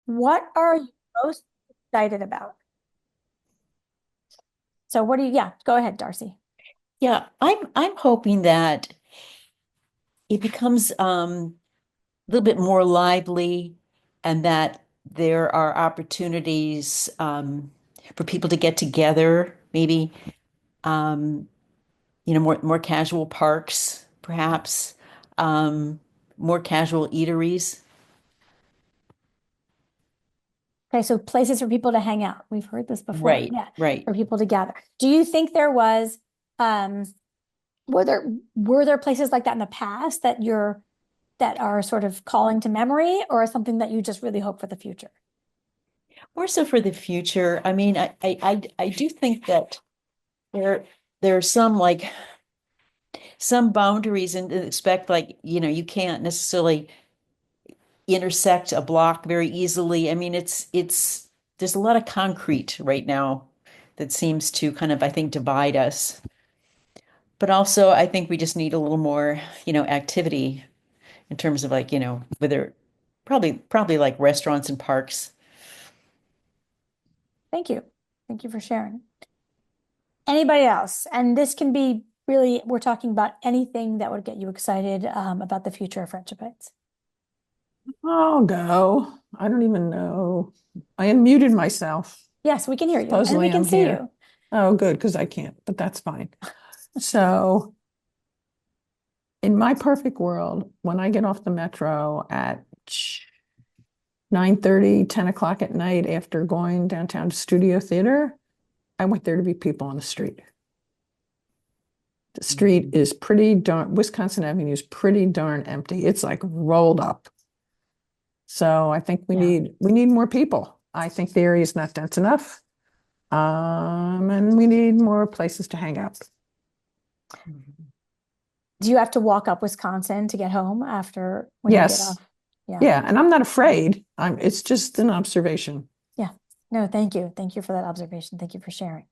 What are you most excited about? So what do you, yeah, go ahead, Darcy. Yeah, I'm hoping that it becomes a little bit more lively and that there are opportunities for people to get together, maybe um, more casual parks, perhaps, um, more casual eateries. Okay, so places for people to hang out. We've heard this before. Right, Yeah, right. for people to gather. Do you think there was um were there were there places like that in the past that are sort of calling to memory or something that you just really hope for the future? More so for the future. I mean, I do think that there there are some like some boundaries and expect like, you can't necessarily intersect a block very easily. I mean, it's there's a lot of concrete right now that seems to kind of, I think, divide us. But also, I think we just need a little more, activity in terms of like, whether probably like restaurants and parks. Thank you. Thank you for sharing. Anybody else? And this can be really, we're talking about anything that would get you excited about the future of Friendship Heights. I'll go. I don't even know. I unmuted myself. Yes, we can hear you and we Supposedly can I'm see here. you. Oh, good, because I can't, but that's fine. So, in my perfect world, when I get off the metro at 9:30, 10 o'clock at night after going downtown to Studio Theater, I want there to be people on the street. The street is pretty darn, Wisconsin Avenue is pretty darn empty. It's like rolled up. So I think we Yeah. need more people. I think the area is not dense enough. And we need more places to hang out. Do you have to walk up Wisconsin to get home after when you get Yes. off? Yeah. Yeah. And I'm not afraid. It's just an observation. Yeah. No, thank you. Thank you for that observation. Thank you for sharing.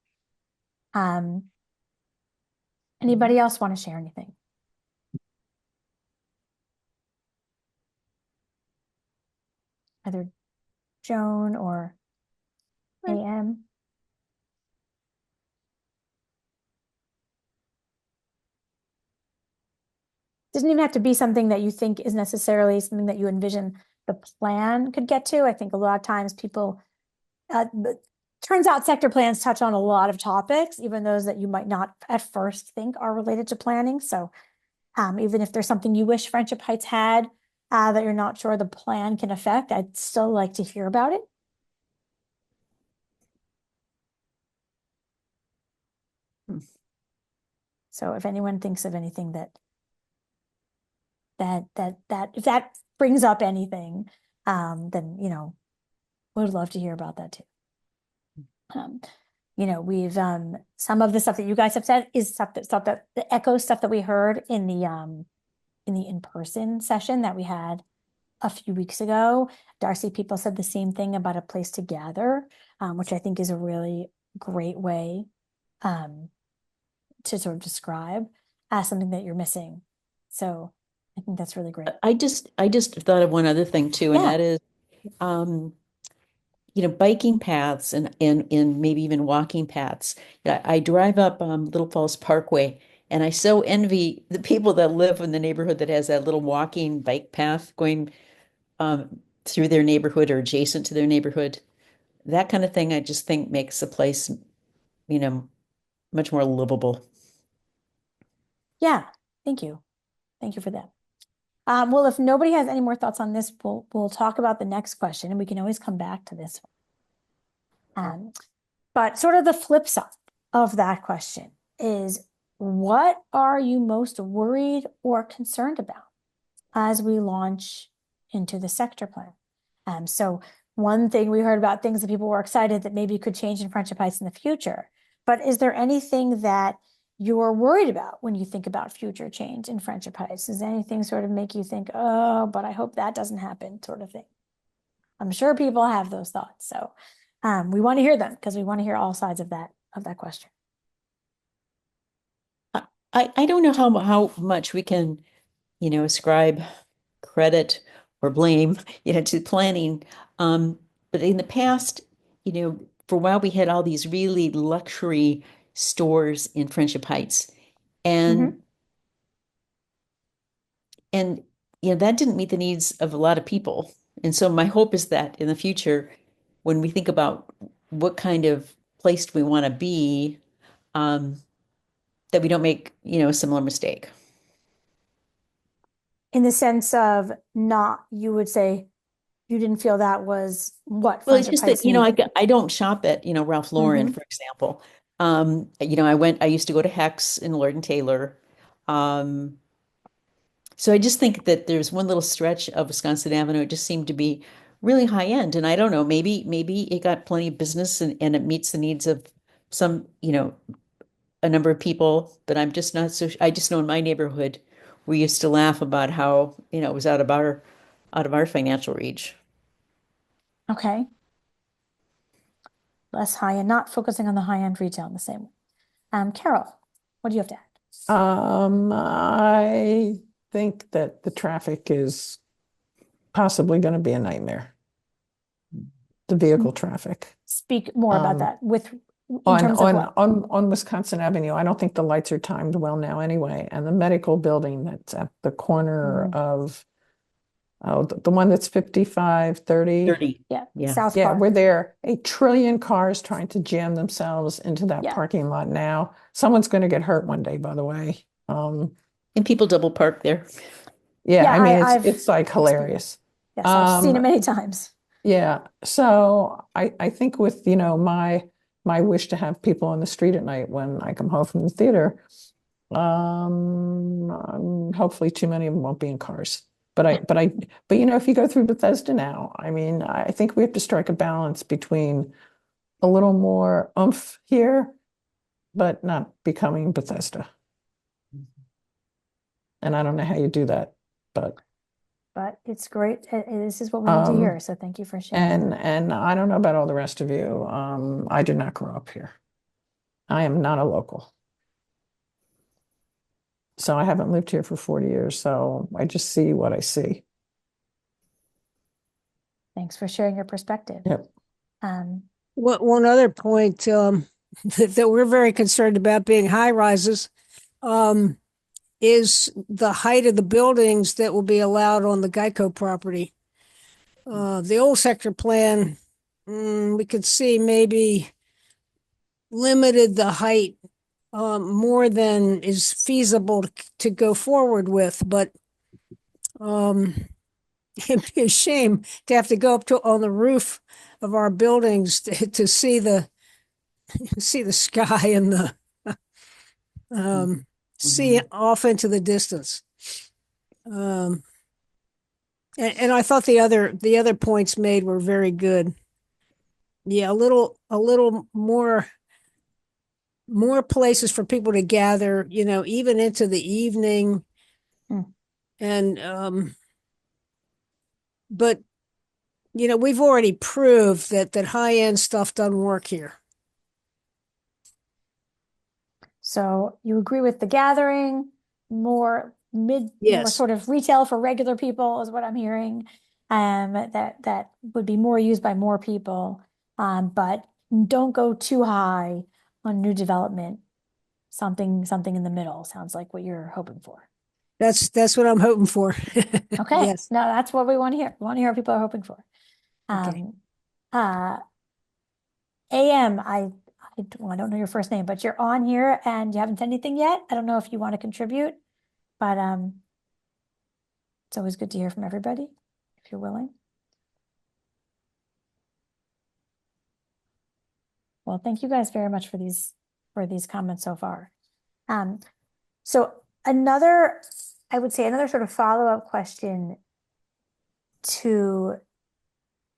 Um, Anybody else want to share anything? Either Joan or AM? Doesn't even have to be something that you think is necessarily something that you envision the plan could get to. I think a lot of times people, but turns out sector plans touch on a lot of topics, even those that you might not at first think are related to planning. So even if there's something you wish Friendship Heights had that you're not sure the plan can affect, I'd still like to hear about it. So if anyone thinks of anything that if that brings up anything, then would love to hear about that too. Um, we've some of the stuff that you guys have said is stuff that the echo stuff that we heard in the in-person session that we had a few weeks ago. Darcy, people said the same thing about a place to gather, which I think is a really great way um, to sort of describe as something that you're missing. So I think that's really great. I just thought of one other thing too, and Yeah. that is um, biking paths and maybe even walking paths. Yeah, I drive up Little Falls Parkway, and I so envy the people that live in the neighborhood that has that little walking bike path going through their neighborhood or adjacent to their neighborhood. That kind of thing, I just think makes the place, you know, much more livable. Yeah. Thank you. Thank you for that. Well, if nobody has any more thoughts on this, we'll talk about the next question, and we can always come back to this one. But sort of the flip side of that question is, what are you most worried or concerned about as we launch into the sector plan? So one thing we heard about things that people were excited that maybe could change in Friendship Heights in the future. But is there anything that you're worried about when you think about future change in Friendship Heights? Does anything sort of make you think, oh, but I hope that doesn't happen, sort of thing? I'm sure people have those thoughts. So we want to hear them because we want to hear all sides of that question. I don't know how much we can, ascribe credit or blame, to planning. but in the past, for a while we had all these really luxury stores in Friendship Heights. And and that didn't meet the needs of a lot of people. And so my hope is that in the future, when we think about what kind of place we want to be, that we don't make, a similar mistake. In the sense of not, you would say you didn't feel that was what Well, it's Friendship just that, Heights needed. I don't shop at, Ralph Lauren, Mhm. for example. I used to go to Hex in Lord and Taylor. Um, so I just think that there's one little stretch of Wisconsin Avenue. It just seemed to be really high end. And I don't know, maybe it got plenty of business and it meets the needs of some, a number of people, but I'm just not so, I just know in my neighborhood, we used to laugh about how, it was out of our financial reach. Okay. Less high end, not focusing on the high end retail in the same way. Carol, what do you have to add? I think that the traffic is possibly going to be a nightmare. The vehicle traffic. Speak more about Um, that in On terms of what? on Wisconsin Avenue, I don't think the lights are timed well now anyway. And the medical building that's at the corner of the one that's 5530. 30. Yeah, Yeah. South Yeah, Park. where there are a trillion cars trying to jam themselves into that Yeah. parking lot now. Someone's going to get hurt one day, by the way. And people double park there. Yeah, I mean I've it's like hilarious. Yes, I've seen it Um, many times. Yeah, so I think with my wish to have people on the street at night when I come home from the theater, hopefully too many of them won't be in cars. But if you go through Bethesda now, I mean, I think we have to strike a balance between a little more oomph here, but not becoming Bethesda. And I don't know how you do that, but But it's great. This is what we need to hear. So thank you for sharing. and I don't know about all the rest of you. I did not grow up here. I am not a local. So I haven't lived here for 40 years. So I just see what I see. Thanks for sharing your perspective. Yep. One other point that we're very concerned about being high rises is the height of the buildings that will be allowed on the Geico property. The old sector plan, we could see maybe limited the height more than is feasible to go forward with, but it'd be a shame to have to go up to on the roof of our buildings to see the sky and the see off into the distance. And I thought the other points made were very good. Yeah, a little more places for people to gather, even into the evening. And but we've already proved that high-end stuff doesn't work here. So you agree with the gathering, more more Yes. sort of retail for regular people is what I'm hearing. That would be more used by more people. But don't go too high on new development. Something in the middle sounds like what you're hoping for. That's what I'm hoping for. Okay. Yes. No, that's what we want to hear. We want to hear what people are hoping for. Okay. AM, I don't know your first name, but you're on here and you haven't said anything yet. I don't know if you want to contribute, but it's always good to hear from everybody if you're willing. Well, thank you guys very much for these comments so far. So I would say another sort of follow-up question to,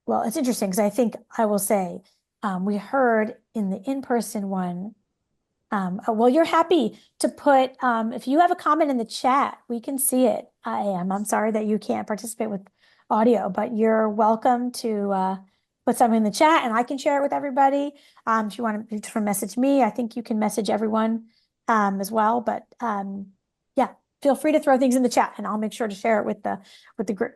well, it's interesting because I think I will say we heard in the in-person one. Well, you're happy to put, if you have a comment in the chat, we can see it. I'm sorry that you can't participate with audio, but you're welcome to put something in the chat and I can share it with everybody. If you want to message me, I think you can message everyone as well. But yeah, feel free to throw things in the chat and I'll make sure to share it with the group.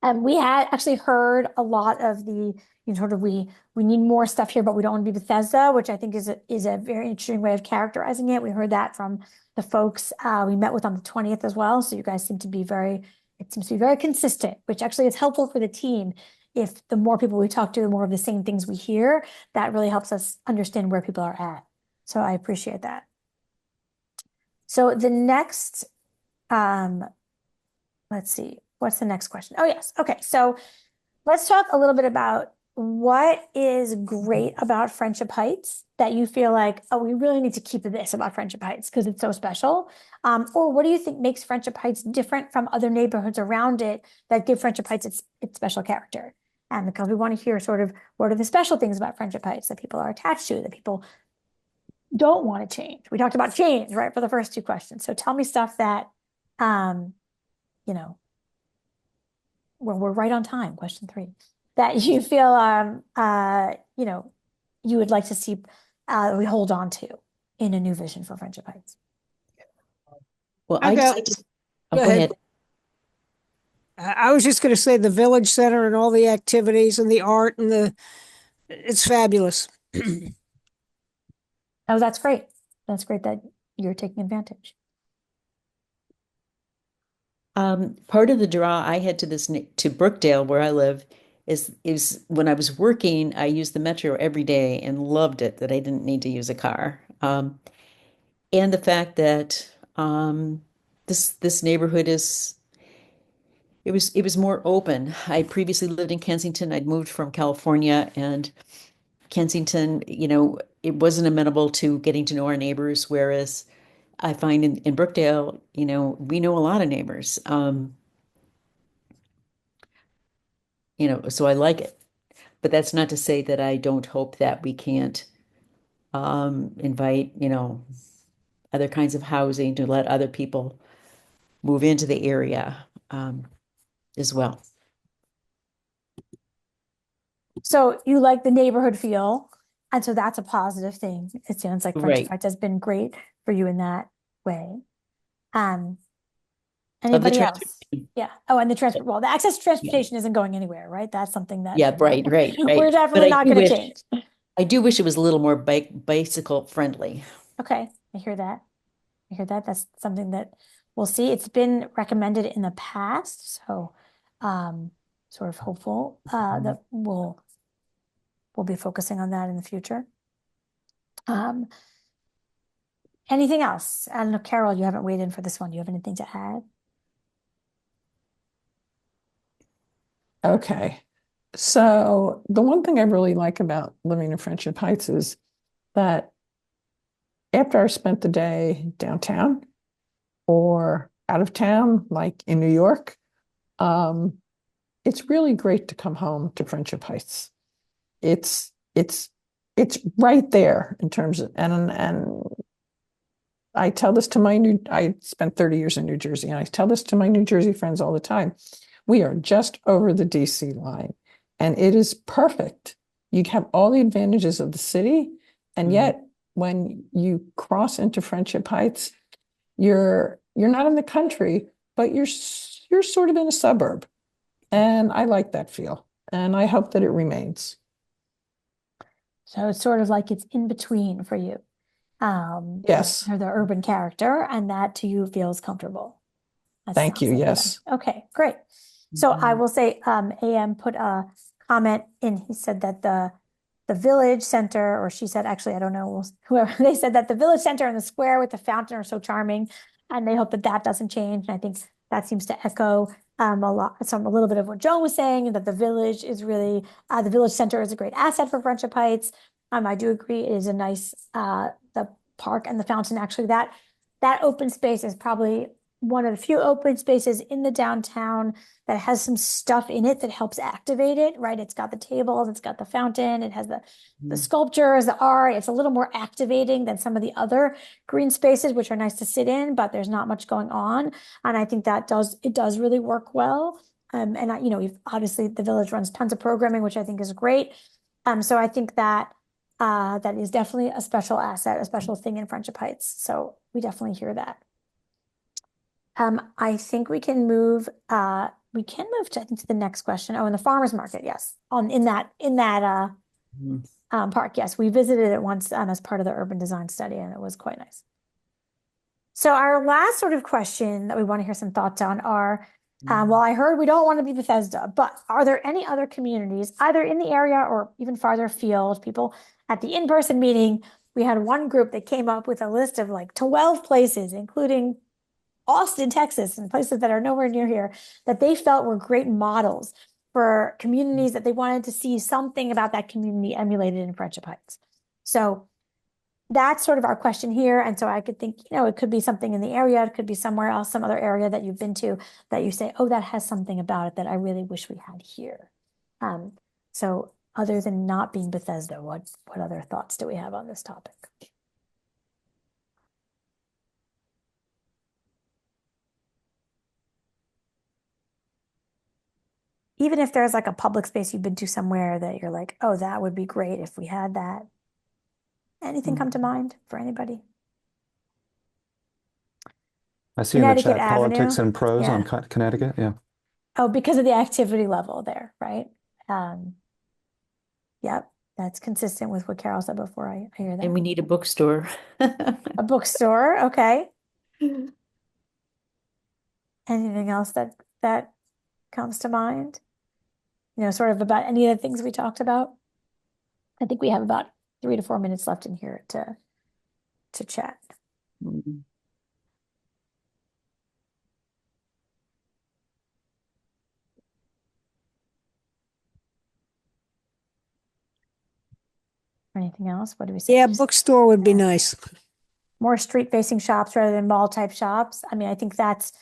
And we had actually heard a lot of the, sort of we need more stuff here, but we don't want to be Bethesda, which I think is a very interesting way of characterizing it. We heard that from the folks we met with on the 20th as well. So you guys seem to be it seems to be very consistent, which actually is helpful for the team. If the more people we talk to, the more of the same things we hear, that really helps us understand where people are at. So I appreciate that. So the next, let's see, what's the next question? Oh, yes. Okay. So let's talk a little bit about what is great about Friendship Heights that you feel like, oh, we really need to keep this about Friendship Heights because it's so special. Or what do you think makes Friendship Heights different from other neighborhoods around it that give Friendship Heights its special character? And because we want to hear sort of what are the special things about Friendship Heights that people are attached to, that people don't want to change. We talked about change, right, for the first two questions. So tell me stuff that, you know, we're right on time, question 3, that you feel, you would like to see we hold on to in a new vision for Friendship Heights. Well, I I go- just, go go ahead. ahead. I was just going to say the village center and all the activities and the art and it's fabulous. Oh, that's great. That's great that you're taking advantage. Part of the draw I had to to Brookdale, where I live, is when I was working, I used the metro every day and loved it that I didn't need to use a car. And the fact that this neighborhood it was more open. I previously lived in Kensington. I'd moved from California, and Kensington, it wasn't amenable to getting to know our neighbors, whereas I find in Brookdale, we know a lot of neighbors. So I like it. But that's not to say that I don't hope that we can't invite, other kinds of housing to let other people move into the area as well. So you like the neighborhood feel, and so that's a positive thing. It sounds like Friendship Right. Heights has been great for you in that way. Of the Anybody else? transportation. Yeah. Oh, and the access to transportation isn't going anywhere, right? That's something that Yeah, right. we're But definitely not going to change. I do wish it was a little more bicycle friendly. Okay, I hear that. I hear that. That's something that we'll see. It's been recommended in the past, so sort of hopeful that we'll be focusing on that in the future. Anything else? I don't know, Carol, you haven't weighed in for this one. Do you have anything to add? Okay. So the one thing I really like about living in Friendship Heights is that after I spent the day downtown or out of town, like in New York, it's really great to come home to Friendship Heights. It's right there in terms of and I tell this to I spent 30 years in New Jersey, and I tell this to my New Jersey friends all the time. We are just over the DC line, and it is perfect. You have all the advantages of the city, and yet when you cross into Friendship Heights, you're not in the country, but you're sort of in a suburb. And I like that feel, and I hope that it remains. So it's sort of like it's in between for you. Yes. Or the urban character, and that to you feels comfortable. Thank you. Like yes. Okay, great. So I will say, AM put a comment in. He said that the village center, or she said, actually, I don't know, whoever, they said that the village center and the square with the fountain are so charming, and they hope that that doesn't change. And I think that seems to echo a little bit of what Joan was saying, and that the village is really, the village center is a great asset for Friendship Heights. I do agree it is a nice, the park and the fountain, actually, that open space is probably one of the few open spaces in the downtown that has some stuff in it that helps activate it, right? It's got the tables, it's got the fountain, it has the sculptures, the art. It's a little more activating than some of the other green spaces, which are nice to sit in, but there's not much going on. And I think that it does really work well. We've obviously, the village runs tons of programming, which I think is great. So I think that that is definitely a special asset, a special thing in Friendship Heights. So we definitely hear that. I think we can move we can move to, I think, to the next question. Oh, in the farmer's market, yes. In that Mhm. park, yes. We visited it once as part of the urban design study, and it was quite nice. So our last sort of question that we want to hear some thoughts on are, well, I heard we don't want to be Bethesda, but are there any other communities, either in the area or even farther afield? People at the in-person meeting, we had one group that came up with a list of like 12 places, including Austin, Texas, and places that are nowhere near here, that they felt were great models for communities that they wanted to see something about that community emulated in Friendship Heights. So that's sort of our question here. And so I could think, it could be something in the area, it could be somewhere else, some other area that you've been to that you say, oh, that has something about it that I really wish we had here. So other than not being Bethesda, what other thoughts do we have on this topic? Even if there's like a public space you've been to somewhere that you're like, oh, that would be great if we had that. Anything come to mind for anybody? I see in the Connecticut chat politics Avenue. and pros on Yeah. Connecticut. Yeah. Oh, because of the activity level there, right? Yep, that's consistent with what Carol said before. I hear that. And we need a bookstore. A bookstore, okay. Anything else that comes to mind? Sort of about any of the things we talked about? I think we have about 3 to 4 minutes left in here to chat. Mhm. Anything else? What do we say? Yeah, bookstore would be nice. More street-facing shops rather than mall-type shops. I mean, I think that's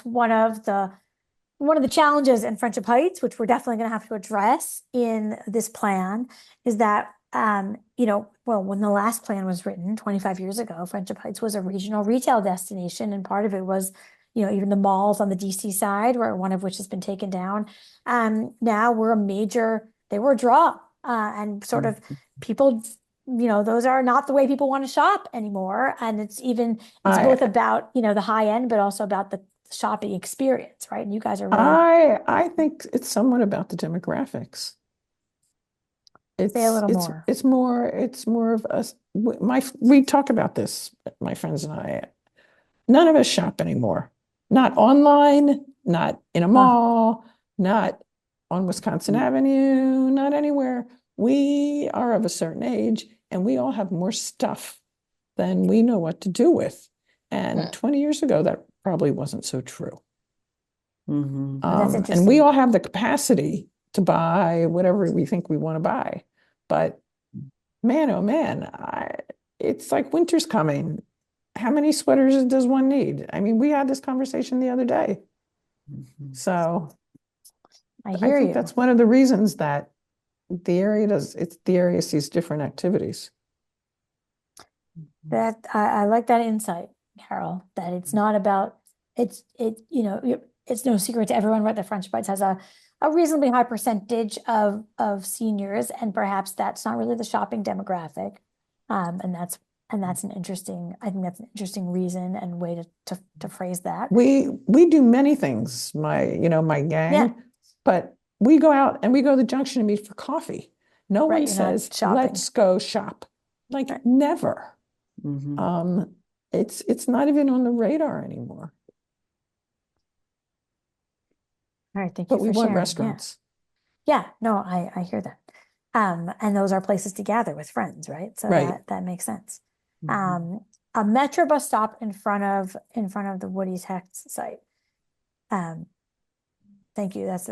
one of the challenges in Friendship Heights, which we're definitely going to have to address in this plan, is that well, when the last plan was written 25 years ago, Friendship Heights was a regional retail destination, and part of it was, even the malls on the DC side, where one of which has been taken down. Now they were a draw, and sort of people, those are not the way people want to shop anymore. And it's both about, the high end, but also about the shopping experience, right? And you guys are really I think it's somewhat about the demographics. say a little more. It's more of us. We talk about this, my friends and I. None of us shop anymore. Not online, not in a mall, not on Wisconsin Avenue, not anywhere. We are of a certain age and we all have more stuff than we know what to do with. And 20 years ago, that probably wasn't so true. Mhm. That's And we interesting. all have the capacity to buy whatever we think we want to buy. But man, oh man, it's like winter's coming. How many sweaters does one need? I mean, we had this conversation the other day. Mhm. So I I hear think you. that's one of the reasons that the area sees different activities. That I like that insight, Carol, that it's not about it's no secret to everyone, right? The Friendship Heights has a reasonably high percentage of seniors, and perhaps that's not really the shopping demographic. And that's an interesting, I think that's an interesting reason and way to phrase that. We do many things, my gang, Yeah. but we go out and we go to the junction and meet for coffee. No Right, one you're not says, shopping. let's go shop. Like Right. never. Mhm. It's not even on the radar anymore. All right, thank But you we for want sharing. restaurants. Yeah, no, I hear that. And those are places to gather with friends, right? So Right. that makes sense. Mhm. A metro bus stop in front of the Woody's Hex site. Thank you. That's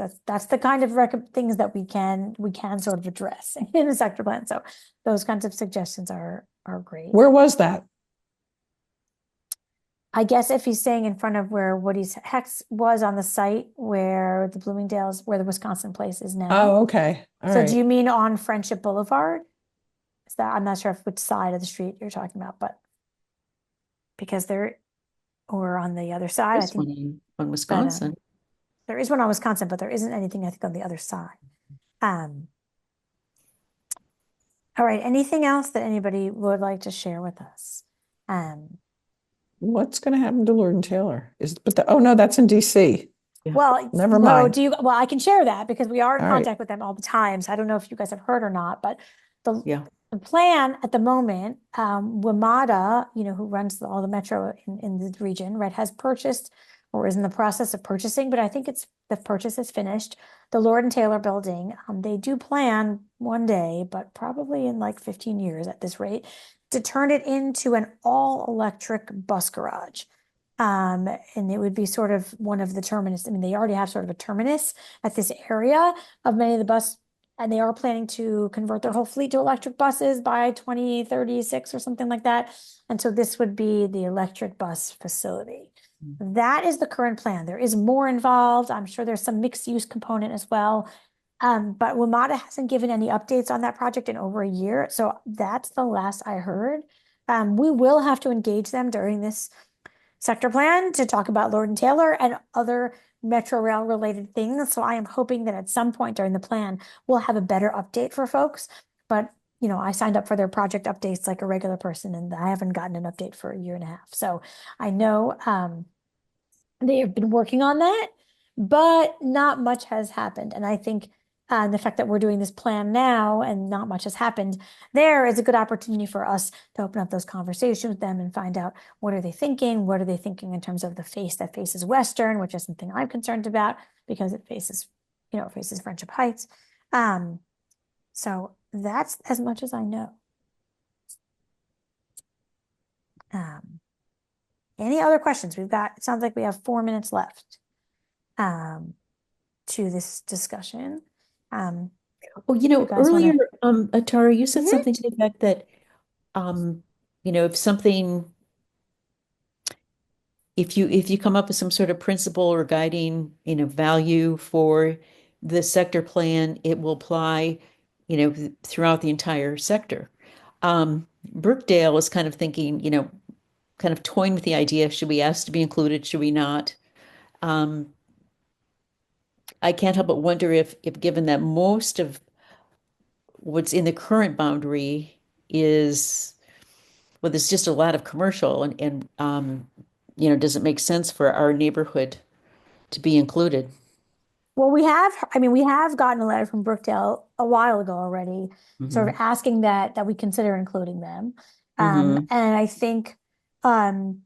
the kind of things that we can sort of address in a sector plan. So those kinds of suggestions are great. Where was that? I guess if he's saying in front of where Woody's Hex was on the site where the Wisconsin place is now. Oh, okay. All So right. do you mean on Friendship Boulevard? I'm not sure which side of the street you're talking about, but because or on the other side, I There's think one on Wisconsin. there is one on Wisconsin, but there isn't anything, I think, on the other side. All right. Anything else that anybody would like to share with us? What's going to happen to Lord and Taylor? Oh no, that's in DC. Well, Never no, mind. well, I can share that because we are in All right. contact with them all the time. So I don't know if you guys have heard or not, but the, Yeah. the plan at the moment, WMATA, who runs all the metro in the region, right, has purchased or is in the process of purchasing, but I think the purchase is finished. The Lord and Taylor building, they do plan one day, but probably in like 15 years at this rate, to turn it into an all-electric bus garage. And it would be sort of one of the terminus. I mean, they already have sort of a terminus at this area of many of the bus, and they are planning to convert their whole fleet to electric buses by 2036 or something like that. And so this would be the electric bus facility. That is the current plan. There is more involved. I'm sure there's some mixed use component as well. But WMATA hasn't given any updates on that project in over a year. So that's the last I heard. We will have to engage them during this sector plan to talk about Lord and Taylor and other Metro Rail related things. So I am hoping that at some point during the plan, we'll have a better update for folks. But, I signed up for their project updates like a regular person, and I haven't gotten an update for a year and a half. So I know they have been working on that, but not much has happened. And I think the fact that we're doing this plan now and not much has happened there is a good opportunity for us to open up those conversations with them and find out what are they thinking? What are they thinking in terms of the face that faces Western, which is something I'm concerned about because it faces Friendship Heights. So that's as much as I know. Any other questions? It sounds like we have 4 minutes left to this discussion. Well, you guys earlier, wanna- Atara, you said Mhm. something to the effect that, if you come up with some sort of principle or guiding, value for the sector plan, it will apply, throughout the entire sector. Brookdale is kind of thinking, kind of toying with the idea, should we ask to be included, should we not? I can't help but wonder if given that most of what's in the current boundary is, well, there's just a lot of commercial and does it make sense for our neighborhood to be included? Well, we have gotten a letter from Brookdale a while ago already, sort of asking that we consider including them. And I think we're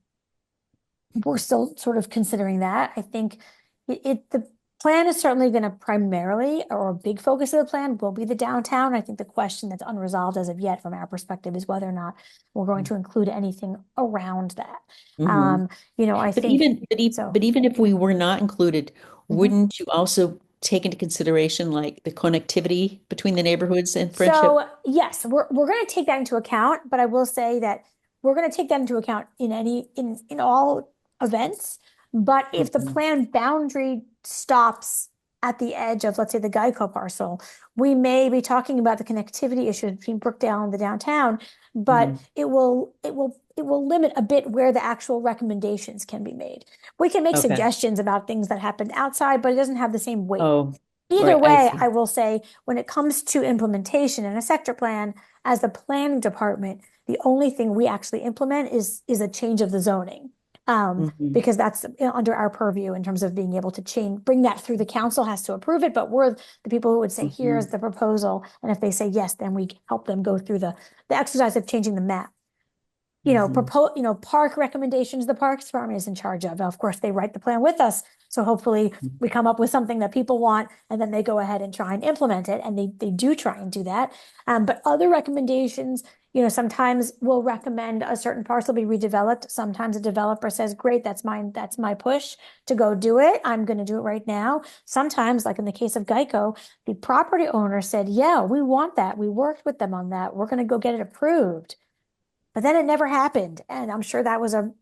still sort of considering that. I think the plan is certainly going to primarily, or a big focus of the plan will be the downtown. I think the question that's unresolved as of yet from our perspective is whether or not we're going to include anything around that. I But think even if we were not included, wouldn't you also take into consideration like the connectivity between the neighborhoods and Friendship? So yes, we're going to take that into account, but I will say that we're going to take that into account in all events. But if the plan boundary stops at the edge of, let's say, the Geico parcel, we may be talking about the connectivity issues between Brookdale and the downtown, but it will limit a bit where the actual recommendations can be made. We can make suggestions about things that happened outside, but it doesn't have the same weight. Either way, I will say when it comes to implementation in a sector plan, as the planning department, the only thing we actually implement is a change of the zoning. Because that's under our purview in terms of being able to bring that through. The council has to approve it, but we're the people who would say, here's the proposal. And if they say yes, then we help them go through the exercise of changing the map. Park recommendations, the Parks Department is in charge of. Of course, they write the plan with us. So hopefully we come up with something that people want, and then they go ahead and try and implement it. And they do try and do that. But other recommendations, sometimes we'll recommend a certain parcel be redeveloped. Sometimes a developer says, great, that's my push to go do it. I'm going to do it right now. Sometimes, like in the case of Geico, the property owner said, yeah, we want that. We worked with them on that. We're going to go get it approved. But then it never happened. And I'm sure that was a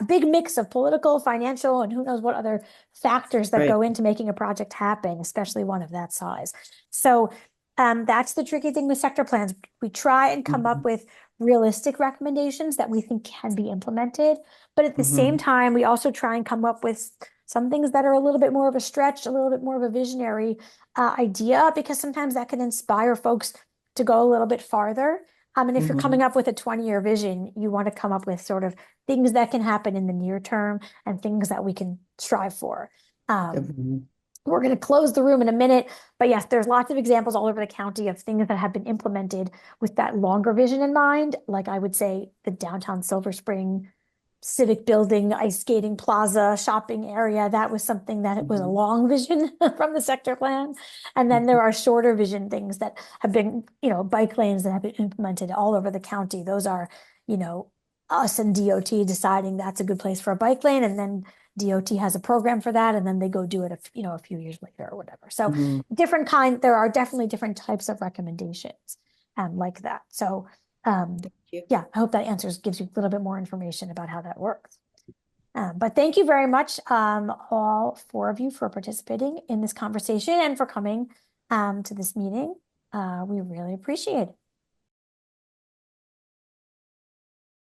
big mix of political, financial, and who knows what other factors that go into making a project happen, especially one of that size. So that's the tricky thing with sector plans. We try and come up with realistic recommendations that we think can be implemented. But at the same time, we also try and come up with some things that are a little bit more of a stretch, a little bit more of a visionary idea, because sometimes that can inspire folks to go a little bit farther. And if you're coming up with a 20-year vision, you want to come up with sort of things that can happen in the near term and things that we can strive for. Mhm. We're going to close the room in a minute, but yes, there's lots of examples all over the county of things that have been implemented with that longer vision in mind. Like I would say the downtown Silver Spring civic building, ice skating plaza, shopping area. That was something that it was a long vision from the sector plan. And then there are shorter vision things that have been, bike lanes that have been implemented all over the county. Those are, us and DOT deciding that's a good place for a bike lane. And then DOT has a program for that. And then they go do it, a few years later or whatever. So there are definitely different types of recommendations like that. So, yeah, I hope that gives you a little bit more information about how that works. But thank you very much, all four of you, for participating in this conversation and for coming to this meeting. We really appreciate it.